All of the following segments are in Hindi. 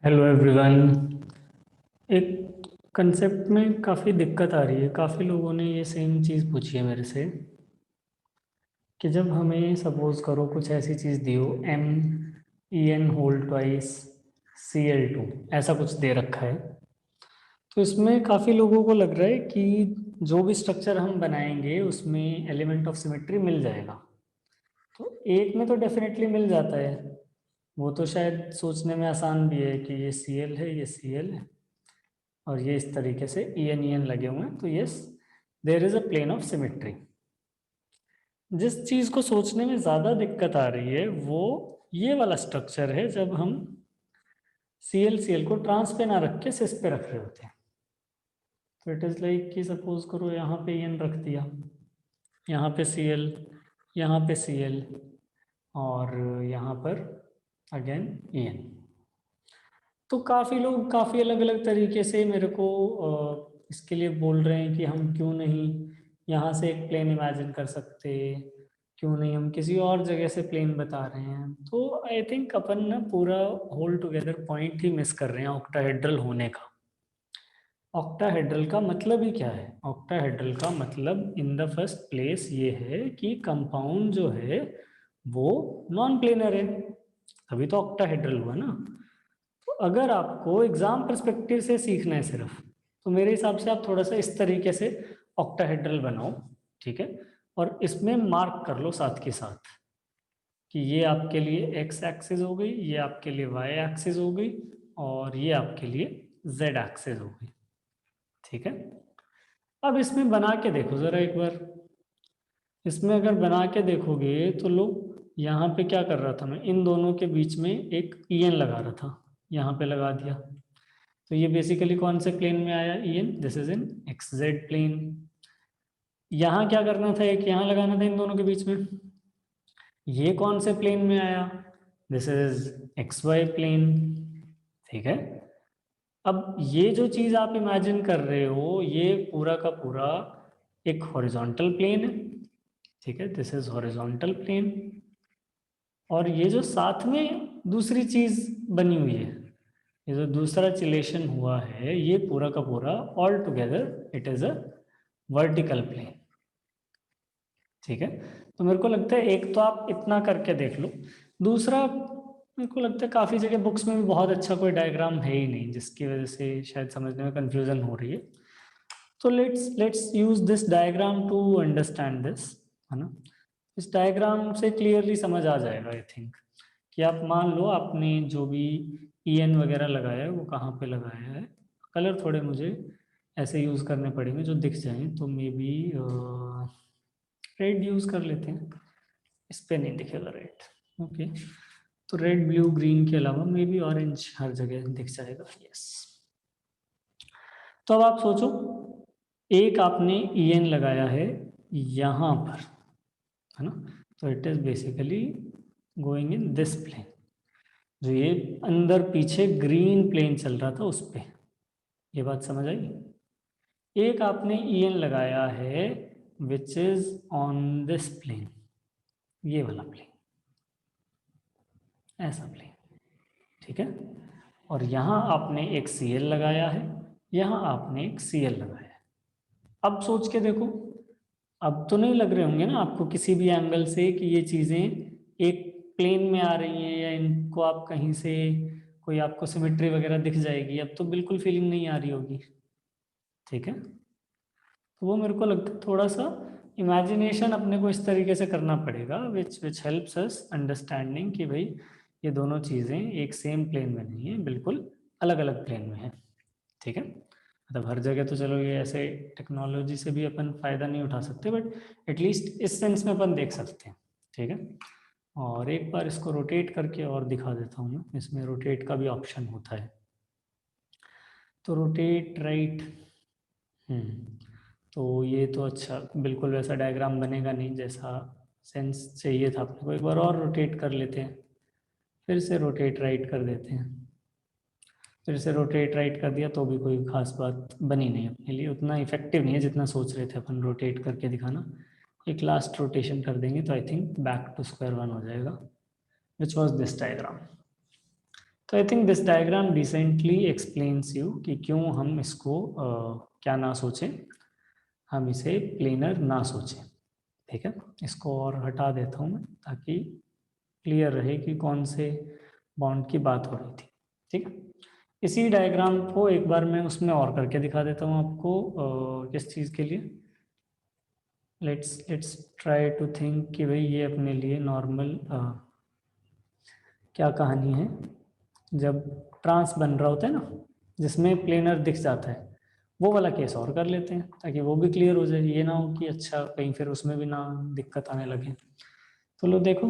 Hello everyone. एक कंसेप्ट में काफ़ी दिक्कत आ रही है। काफ़ी लोगों ने ये सेम चीज़ पूछी है मेरे से कि जब हमें सपोज करो कुछ ऐसी चीज़ दी हो MEN होल ट्वाइस Cl2 ऐसा कुछ दे रखा है, तो इसमें काफ़ी लोगों को लग रहा है कि जो भी स्ट्रक्चर हम बनाएंगे उसमें एलिमेंट ऑफ सिमेट्री मिल जाएगा। तो एक में तो डेफिनेटली मिल जाता है, वो तो शायद सोचने में आसान भी है कि ये Cl है, ये Cl है और ये इस तरीके से EN लगे हुए हैं, तो yes there is a plane of symmetry. जिस चीज को सोचने में ज्यादा दिक्कत आ रही है वो ये वाला स्ट्रक्चर है, जब हम Cl को ट्रांस पे ना रख के सिस पे रख रहे होते हैं। तो इट इज लाइक कि सपोज करो यहाँ पे EN रख दिया, यहाँ पे Cl, यहाँ पे Cl और यहाँ पर अगेन EN। तो काफ़ी लोग काफ़ी अलग अलग तरीके से मेरे को इसके लिए बोल रहे हैं कि हम क्यों नहीं यहाँ से एक प्लेन इमेजिन कर सकते, क्यों नहीं हम किसी और जगह से प्लेन बता रहे हैं। तो आई थिंक अपन ना पूरा होल टुगेदर पॉइंट ही मिस कर रहे हैं ऑक्टाहेड्रल होने का। ऑक्टाहेड्रल का मतलब ही क्या है? ऑक्टाहेड्रल का मतलब इन द फर्स्ट प्लेस ये है कि कंपाउंड जो है वो नॉन प्लेनर है, तभी तो ऑक्टाहेड्रल हुआ ना। तो अगर आपको एग्जाम पर्सपेक्टिव से सीखना है सिर्फ, तो मेरे हिसाब से आप थोड़ा सा इस तरीके से ऑक्टाहेड्रल बनाओ, ठीक है। और इसमें मार्क कर लो साथ के साथ कि ये आपके लिए एक्स एक्सिस हो गई, ये आपके लिए वाई एक्सिस हो गई और ये आपके लिए जेड एक्सिस हो गई, ठीक है। अब इसमें बना के देखो जरा एक बार। इसमें अगर बना के देखोगे तो लोग, यहाँ पे क्या कर रहा था मैं, इन दोनों के बीच में एक EN लगा रहा था, यहाँ पे लगा दिया। तो ये बेसिकली कौन से प्लेन में आया? EN, this is in XZ plane. यहाँ क्या करना था? एक यहाँ लगाना था इन दोनों के बीच में। ये कौन से प्लेन में आया? दिस इज XY प्लेन, ठीक है। अब ये जो चीज आप इमेजिन कर रहे हो ये पूरा का पूरा एक हॉरिजॉन्टल प्लेन है, ठीक है। This is horizontal plane. और ये जो साथ में दूसरी चीज बनी हुई है, ये जो दूसरा चिलेशन हुआ है, ये पूरा का पूरा all together it is a vertical plane, ठीक है। तो मेरे को लगता है एक तो आप इतना करके देख लो। दूसरा, मेरे को लगता है काफ़ी जगह बुक्स में भी बहुत अच्छा कोई डायग्राम है ही नहीं, जिसकी वजह से शायद समझने में कंफ्यूजन हो रही है। तो let's let's use this diagram to understand this, है ना। इस डायग्राम से क्लियरली समझ आ जाएगा आई थिंक कि आप मान लो आपने जो भी EN वगैरह लगाया है वो कहाँ पे लगाया है। कलर थोड़े मुझे ऐसे यूज़ करने पड़ेंगे जो दिख जाएं, तो मे बी रेड यूज़ कर लेते हैं। इस पे नहीं दिखेगा रेड, ओके। तो रेड ब्लू ग्रीन के अलावा मे बी ऑरेंज हर जगह दिख जाएगा, यस। तो अब आप सोचो, एक आपने EN लगाया है यहाँ पर, है ना। तो it is basically going in this plane, जो ये अंदर पीछे ग्रीन प्लेन चल रहा था उस पे। ये बात समझ आई? एक आपने EN लगाया है which is on this plane, ये वाला प्लेन, ऐसा प्लेन, ठीक है। और यहाँ आपने एक Cl लगाया है, यहाँ आपने एक Cl लगाया है। अब सोच के देखो, अब तो नहीं लग रहे होंगे ना आपको किसी भी एंगल से कि ये चीज़ें एक प्लेन में आ रही हैं, या इनको आप कहीं से कोई आपको सिमेट्री वगैरह दिख जाएगी। अब तो बिल्कुल फीलिंग नहीं आ रही होगी, ठीक है। तो वो मेरे को लगता है थोड़ा सा इमेजिनेशन अपने को इस तरीके से करना पड़ेगा, विच विच हेल्प्स अस अंडरस्टैंडिंग कि भाई ये दोनों चीज़ें एक सेम प्लेन में नहीं है, बिल्कुल अलग अलग प्लेन में है, ठीक है। मतलब हर जगह तो चलो ये ऐसे टेक्नोलॉजी से भी अपन फ़ायदा नहीं उठा सकते, बट एटलीस्ट इस सेंस में अपन देख सकते हैं, ठीक है। और एक बार इसको रोटेट करके और दिखा देता हूँ मैं, इसमें रोटेट का भी ऑप्शन होता है। तो रोटेट राइट, तो ये तो अच्छा बिल्कुल वैसा डायग्राम बनेगा नहीं जैसा सेंस चाहिए था अपने को। एक बार और रोटेट कर लेते हैं, फिर से रोटेट राइट कर देते हैं। फिर से रोटेट राइट कर दिया तो भी कोई खास बात बनी नहीं अपने लिए, उतना इफेक्टिव नहीं है जितना सोच रहे थे अपन रोटेट करके दिखाना। एक लास्ट रोटेशन कर देंगे तो I think back to square one हो जाएगा, विच वॉज दिस डायग्राम। तो I think this diagram decently explains you कि क्यों हम इसको क्या ना सोचें, हम इसे प्लेनर ना सोचें। ठीक है, इसको और हटा देता हूँ मैं ताकि क्लियर रहे कि कौन से बॉन्ड की बात हो रही थी। ठीक, इसी डायग्राम को एक बार मैं उसमें और करके दिखा देता हूँ आपको। किस चीज़ के लिए, लेट्स ट्राई टू थिंक कि भाई ये अपने लिए नॉर्मल क्या कहानी है। जब ट्रांस बन रहा होता है ना, जिसमें प्लेनर दिख जाता है, वो वाला केस और कर लेते हैं ताकि वो भी क्लियर हो जाए। ये ना हो कि अच्छा कहीं फिर उसमें भी ना दिक्कत आने लगे। तो लो देखो,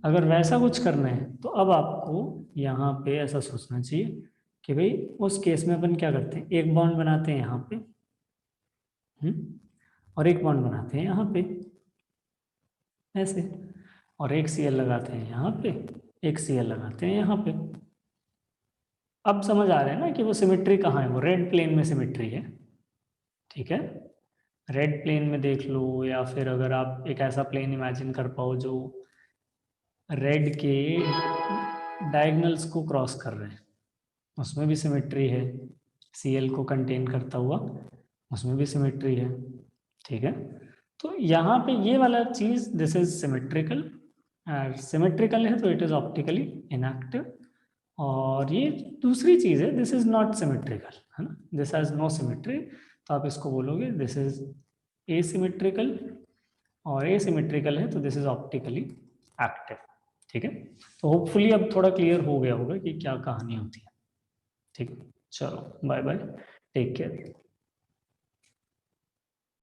अगर वैसा कुछ करना है तो अब आपको यहाँ पे ऐसा सोचना चाहिए कि भाई उस केस में अपन क्या करते हैं, एक बॉन्ड बनाते हैं यहाँ पे, और एक बॉन्ड बनाते हैं यहाँ पे ऐसे, और एक सीएल लगाते हैं यहाँ पे, एक सीएल लगाते हैं यहाँ पे। अब समझ आ रहा है ना कि वो सिमेट्री कहाँ है, वो रेड प्लेन में सिमेट्री है। ठीक है, रेड प्लेन में देख लो, या फिर अगर आप एक ऐसा प्लेन इमेजिन कर पाओ जो रेड के डायगनल्स को क्रॉस कर रहे हैं, उसमें भी सिमेट्री है। सीएल को कंटेन करता हुआ उसमें भी सिमेट्री है। ठीक है, तो यहाँ पे ये वाला चीज दिस इज सिमेट्रिकल, सिमेट्रिकल है तो इट इज ऑप्टिकली इनएक्टिव। और ये दूसरी चीज है, दिस इज नॉट सिमेट्रिकल, है ना, दिस हैज नो सिमेट्री। तो आप इसको बोलोगे दिस इज एसिमेट्रिकल, और एसिमेट्रिकल है तो दिस इज ऑप्टिकली एक्टिव। ठीक है, तो होपफुली अब थोड़ा क्लियर हो गया होगा कि क्या कहानी होती है। ठीक है, चलो बाय बाय, टेक केयर।